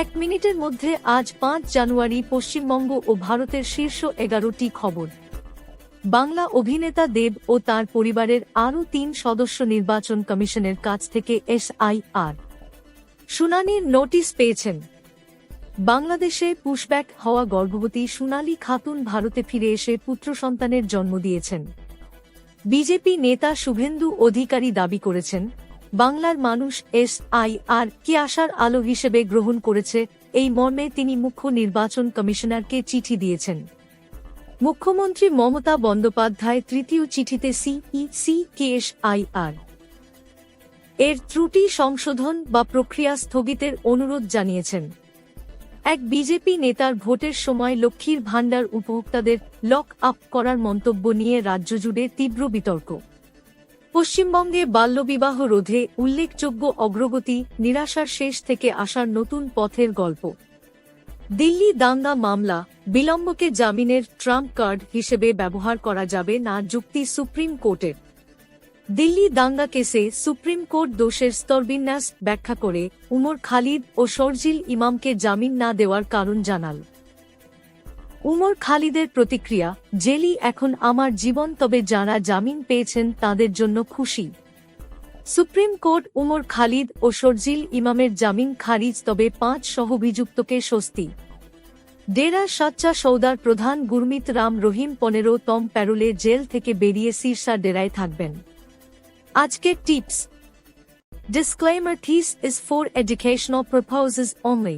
এক মিনিটের মধ্যে আজ ৫ জানুয়ারি পশ্চিমবঙ্গ ও ভারতের শীর্ষ ১১টি খবর। বাংলা অভিনেতা দেব ও তার পরিবারের আরও ৩ সদস্য নির্বাচন কমিশনের কাছ থেকে SIR শুনানির নোটিশ পেয়েছেন। বাংলাদেশে পুশব্যাক হওয়া গর্ভবতী সোনালী খাতুন ভারতে ফিরে এসে পুত্র সন্তানের জন্ম দিয়েছেন। বিজেপি নেতা শুভেন্দু অধিকারী দাবি করেছেন, বাংলার মানুষ SIR কে আশার আলো হিসেবে গ্রহণ করেছে। এই মর্মে তিনি মুখ্য নির্বাচন কমিশনারকে চিঠি দিয়েছেন। মুখ্যমন্ত্রী মমতা বন্দ্যোপাধ্যায় তৃতীয় চিঠিতে SIR এর ত্রুটি সংশোধন বা প্রক্রিয়া স্থগিতের অনুরোধ জানিয়েছেন। এক বিজেপি নেতার ভোটের সময় লক্ষ্মীর ভাণ্ডার উপভোক্তাদের লক আপ করার মন্তব্য নিয়ে রাজ্যজুড়ে তীব্র বিতর্ক। পশ্চিমবঙ্গে বাল্যবিবাহ রোধে উল্লেখযোগ্য অগ্রগতি, নিরাশার শেষ থেকে আসার নতুন পথের গল্প। দিল্লি দাঙ্গা মামলা, বিলম্বকে জামিনের ট্রাম্প কার্ড হিসেবে ব্যবহার করা যাবে না যুক্তি সুপ্রিম কোর্টের। দিল্লি দাঙ্গা কেসে সুপ্রিম কোর্ট দোষের স্তরবিন্যাস ব্যাখ্যা করে উমর খালিদ ও শরজিল ইমামকে জামিন না দেওয়ার কারণ জানাল। উমর খালিদের প্রতিক্রিয়া, জেলই এখন আমার জীবন, তবে যাঁরা জামিন পেয়েছেন তাঁদের জন্য খুশি। সুপ্রিম কোর্ট উমর খালিদ ও শরজিল ইমামের জামিন খারিজ, তবে ৫ সহঅভিযুক্তকে স্বস্তি। ডেরা সাচ্চা সৌদার প্রধান গুরমিত রাম রহিম ১৫তম প্যারোলে জেল থেকে বেরিয়ে সিরসা ডেরায় থাকবেন। আজকের tips. Disclaimer: This is for educational purposes only.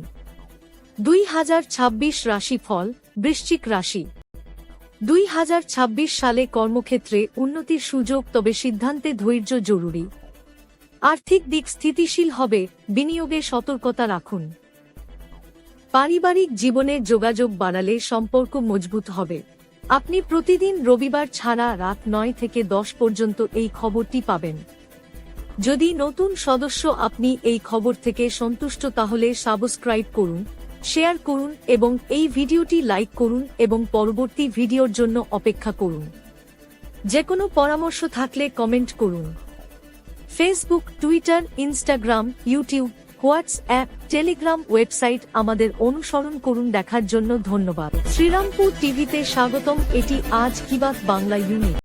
২০২৬ রাশিফল। বৃশ্চিক রাশি। ২০২৬ সালে কর্মক্ষেত্রে উন্নতির সুযোগ, তবে সিদ্ধান্তে ধৈর্য জরুরি। আর্থিক দিক স্থিতিশীল হবে, বিনিয়োগে সতর্কতা রাখুন। পারিবারিক জীবনে যোগাযোগ বাড়ালে সম্পর্ক মজবুত হবে। আপনি প্রতিদিন রবিবার ছাড়া রাত ৯ থেকে ১০ পর্যন্ত এই খবরটি পাবেন। যদি নতুন সদস্য আপনি এই খবর থেকে সন্তুষ্ট, তাহলে সাবস্ক্রাইব করুন, শেয়ার করুন এবং এই ভিডিওটি লাইক করুন এবং পরবর্তী ভিডিওর জন্য অপেক্ষা করুন। যে কোনো পরামর্শ থাকলে কমেন্ট করুন। Facebook, Twitter, Instagram, YouTube, WhatsApp, Telegram, website আমাদের অনুসরণ করুন। দেখার জন্য ধন্যবাদ। শ্রীরামপুর টিভিতে স্বাগতম। এটি আজ কি বাত বাংলা ইউনিট।